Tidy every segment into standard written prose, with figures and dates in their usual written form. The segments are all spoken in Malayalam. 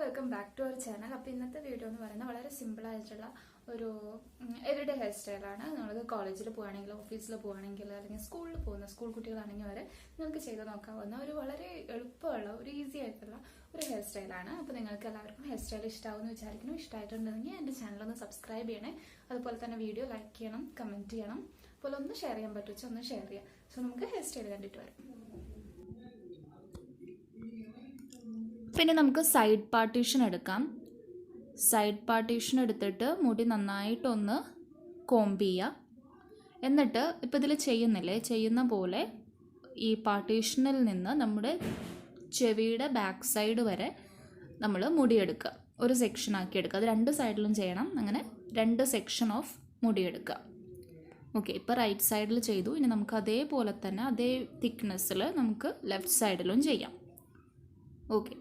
Welcome back to our channel. അപ്പോൾ ഇന്നത്തെ വീഡിയോ എന്ന് പറയുന്നത് വളരെ സിമ്പിളായിട്ടുള്ള ഒരു എവരിഡേ ഹെയർ സ്റ്റൈലാണ്. നമ്മൾ കോളേജിൽ പോവുകയാണെങ്കിൽ, ഓഫീസിൽ പോവുകയാണെങ്കിൽ, അല്ലെങ്കിൽ സ്കൂളിൽ പോകുന്ന സ്കൂൾ കുട്ടികളാണെങ്കിൽ വരെ നിങ്ങൾക്ക് ചെയ്ത് നോക്കാവുന്ന ഒരു വളരെ എളുപ്പമുള്ള ഒരു ഈസി ആയിട്ടുള്ള ഒരു ഹെയർ സ്റ്റൈലാണ്. അപ്പോൾ നിങ്ങൾക്ക് എല്ലാവർക്കും ഹെയർ സ്റ്റൈൽ ഇഷ്ടമാവുമെന്ന് വിചാരിക്കുന്നു. ഇഷ്ടമായിട്ടുണ്ടെങ്കിൽ എൻ്റെ ചാനലൊന്ന് സബ്സ്ക്രൈബ് ചെയ്യണേ. അതുപോലെ തന്നെ വീഡിയോ ലൈക്ക് ചെയ്യണം, കമൻറ്റ് ചെയ്യണം. അതുപോലെ ഒന്ന് ഷെയർ ചെയ്യാൻ പറ്റുവെച്ചാൽ ഒന്ന് ഷെയർ ചെയ്യാം. സോ നമുക്ക് ഹെയർ സ്റ്റൈൽ കണ്ടിട്ട് വരാം. പിന്നെ നമുക്ക് സൈഡ് പാർട്ടീഷൻ എടുക്കാം. സൈഡ് പാർട്ടീഷൻ എടുത്തിട്ട് മുടി നന്നായിട്ടൊന്ന് കോംബ് ചെയ്യുക. എന്നിട്ട് ഇപ്പോൾ ഇതിൽ ചെയ്യുന്ന പോലെ ഈ പാർട്ടീഷനിൽ നിന്ന് നമ്മുടെ ചെവിയുടെ ബാക്ക് സൈഡ് വരെ നമ്മൾ മുടിയെടുക്കുക. ഒരു സെക്ഷൻ ആക്കി എടുക്കുക. അത് രണ്ട് സൈഡിലും ചെയ്യണം. അങ്ങനെ 2 സെക്ഷൻ ഓഫ് മുടിയെടുക്കുക. ഓക്കെ, ഇപ്പോൾ റൈറ്റ് സൈഡിൽ ചെയ്തു. ഇനി നമുക്ക് അതേപോലെ തന്നെ അതേ തിക്നെസ്സിൽ നമുക്ക് ലെഫ്റ്റ് സൈഡിലും ചെയ്യാം. ഓക്കെ,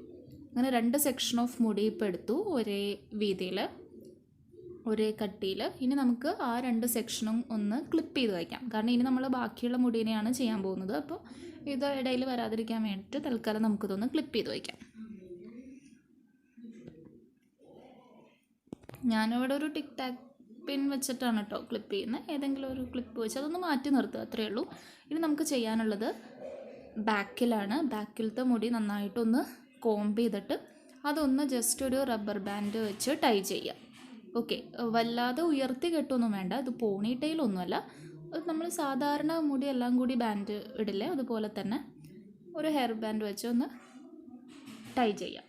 അങ്ങനെ 2 സെക്ഷൻ ഓഫ് മുടി ഇപ്പോൾ എടുത്തു, ഒരേ വീതിയിൽ, ഒരേ കട്ടിയിൽ. ഇനി നമുക്ക് ആ 2 സെക്ഷനും ഒന്ന് ക്ലിപ്പ് ചെയ്ത് വയ്ക്കാം. കാരണം ഇനി നമ്മൾ ബാക്കിയുള്ള മുടീനെയാണ് ചെയ്യാൻ പോകുന്നത്. അപ്പോൾ ഇത് ഇടയിൽ വരാതിരിക്കാൻ വേണ്ടിയിട്ട് തൽക്കാലം നമുക്കിതൊന്ന് ക്ലിപ്പ് ചെയ്ത് വയ്ക്കാം. ഞാനിവിടെ ഒരു ടിക് ടാക് പിൻ വെച്ചിട്ടാണ് കേട്ടോ ക്ലിപ്പ് ചെയ്യുന്നത്. ഏതെങ്കിലും ഒരു ക്ലിപ്പ് വെച്ച് അതൊന്ന് മാറ്റി നിർത്തുക, അത്രയേ ഉള്ളൂ. ഇനി നമുക്ക് ചെയ്യാനുള്ളത് ബാക്കിലാണ്. ബാക്കിലത്തെ മുടി നന്നായിട്ടൊന്ന് കോംബ് ചെയ്തിട്ട് അതൊന്ന് ജസ്റ്റ് ഒരു റബ്ബർ ബാൻഡ് വെച്ച് ടൈ ചെയ്യുക. ഓക്കെ, വല്ലാതെ ഉയർത്തി കെട്ടൊന്നും വേണ്ട. ഇത് പോണി ടെയിലൊന്നുമല്ല, നമ്മൾ സാധാരണ മുടി എല്ലാം കൂടി ബാൻഡ് ഇടില്ലേ, അതുപോലെ തന്നെ ഒരു ഹെയർ ബാൻഡ് വെച്ച് ഒന്ന് ടൈ ചെയ്യാം.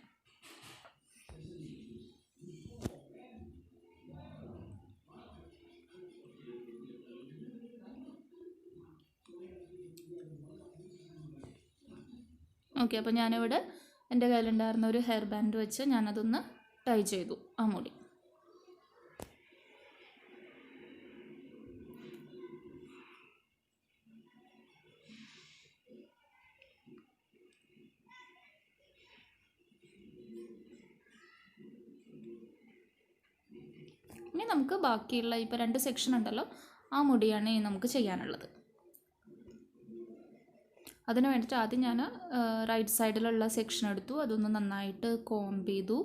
ഓക്കെ, അപ്പോൾ ഞാനിവിടെ എൻ്റെ കയ്യിലുണ്ടായിരുന്ന ഒരു ഹെയർ ബാൻഡ് വെച്ച് ഞാനതൊന്ന് ടൈ ചെയ്തു ആ മുടി. ഇനി നമുക്ക് ബാക്കിയുള്ള ഇപ്പോൾ 2 സെക്ഷൻ ഉണ്ടല്ലോ, ആ മുടിയാണ് ഇനി നമുക്ക് ചെയ്യാനുള്ളത്. അതിന് വേണ്ടിയിട്ട് ആദ്യം ഞാൻ റൈറ്റ് സൈഡിലുള്ള സെക്ഷൻ എടുത്തു, അതൊന്ന് നന്നായിട്ട് കോംബ് ചെയ്തു.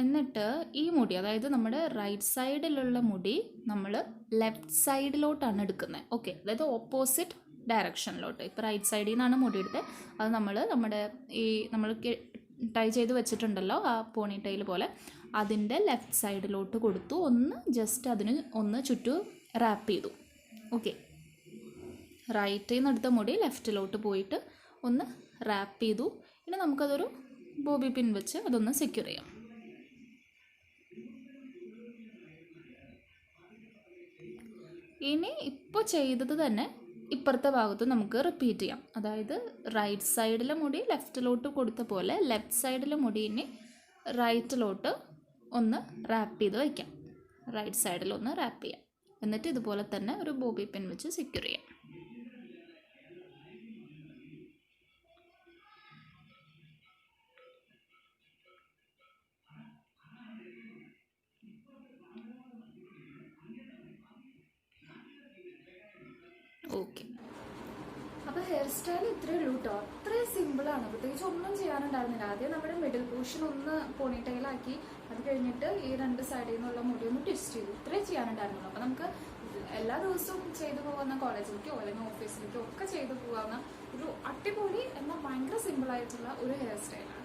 എന്നിട്ട് ഈ മുടി, അതായത് നമ്മുടെ റൈറ്റ് സൈഡിലുള്ള മുടി നമ്മൾ ലെഫ്റ്റ് സൈഡിലോട്ടാണ് എടുക്കുന്നത്. ഓക്കെ, അതായത് ഓപ്പോസിറ്റ് ഡയറക്ഷനിലോട്ട്. ഇപ്പോൾ റൈറ്റ് സൈഡിൽ നിന്നാണ് മുടി എടുത്തത്. അത് നമ്മൾ ടൈ ചെയ്ത് വെച്ചിട്ടുണ്ടല്ലോ ആ പോണി ടൈൽ പോലെ, അതിൻ്റെ ലെഫ്റ്റ് സൈഡിലോട്ട് കൊടുത്തു. ഒന്ന് ജസ്റ്റ് അതിന് ഒന്ന് ചുറ്റും റാപ്പ് ചെയ്തു. ഓക്കെ, റൈറ്റിൽ നിന്ന് എടുത്ത മുടി ലെഫ്റ്റിലോട്ട് പോയിട്ട് ഒന്ന് റാപ്പ് ചെയ്തു. ഇനി നമുക്കതൊരു ബോബി പിൻ വെച്ച് അതൊന്ന് സെക്യൂർ ചെയ്യാം. ഇനി ഇപ്പോൾ ചെയ്തത് തന്നെ ഇപ്പുറത്തെ ഭാഗത്ത് നമുക്ക് റിപ്പീറ്റ് ചെയ്യാം. അതായത് റൈറ്റ് സൈഡിലെ മുടി ലെഫ്റ്റിലോട്ട് കൊടുത്ത പോലെ ലെഫ്റ്റ് സൈഡിലെ മുടി ഇനി റൈറ്റിലോട്ട് ഒന്ന് റാപ്പ് ചെയ്ത് വയ്ക്കാം. റൈറ്റ് സൈഡിലൊന്ന് റാപ്പ് ചെയ്യാം. എന്നിട്ട് ഇതുപോലെ തന്നെ ഒരു ബോബി പിൻ വെച്ച് സെക്യൂർ ചെയ്യാം. ഓക്കെ, അപ്പോൾ ഹെയർ സ്റ്റൈൽ ഇത്രയേ ഉള്ളൂ കേട്ടോ. അത്രയും സിമ്പിളാണ്. പ്രത്യേകിച്ച് ഒന്നും ചെയ്യാനുണ്ടായിരുന്നില്ല. ആദ്യം നമ്മുടെ മിഡിൽ പോർഷൻ ഒന്ന് പോണി ടൈലാക്കി, അത് കഴിഞ്ഞിട്ട് ഈ 2 സൈഡിൽ നിന്നുള്ള മുടി ഒന്ന് ട്വിസ്റ്റ് ചെയ്തു. ഇത്രയും ചെയ്യാനുണ്ടായിരുന്നുള്ളൂ. അപ്പോൾ നമുക്ക് എല്ലാ ദിവസവും ചെയ്തു പോകുന്ന കോളേജിലേക്കോ അല്ലെങ്കിൽ ഓഫീസിലേക്കോ ഒക്കെ ചെയ്തു പോകാവുന്ന ഒരു അടിപൊളി എന്നാൽ ഭയങ്കര സിമ്പിളായിട്ടുള്ള ഒരു ഹെയർ സ്റ്റൈലാണ്.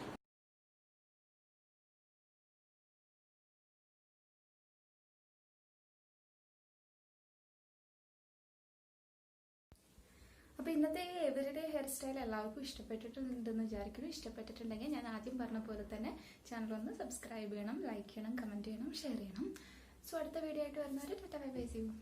അപ്പോൾ ഇന്നത്തെ ഈ എവരിഡേ ഹെയർ സ്റ്റൈൽ എല്ലാവർക്കും ഇഷ്ടപ്പെട്ടിട്ടുണ്ടെന്ന് വിചാരിക്കുന്നു. ഇഷ്ടപ്പെട്ടിട്ടുണ്ടെങ്കിൽ ഞാൻ ആദ്യം പറഞ്ഞ പോലെ തന്നെ ചാനലൊന്ന് സബ്സ്ക്രൈബ് ചെയ്യണം, ലൈക്ക് ചെയ്യണം, കമൻറ്റ് ചെയ്യണം, ഷെയർ ചെയ്യണം. സോ അടുത്ത വീഡിയോ ആയിട്ട് വരുന്നവരെ tata bye bye, see U.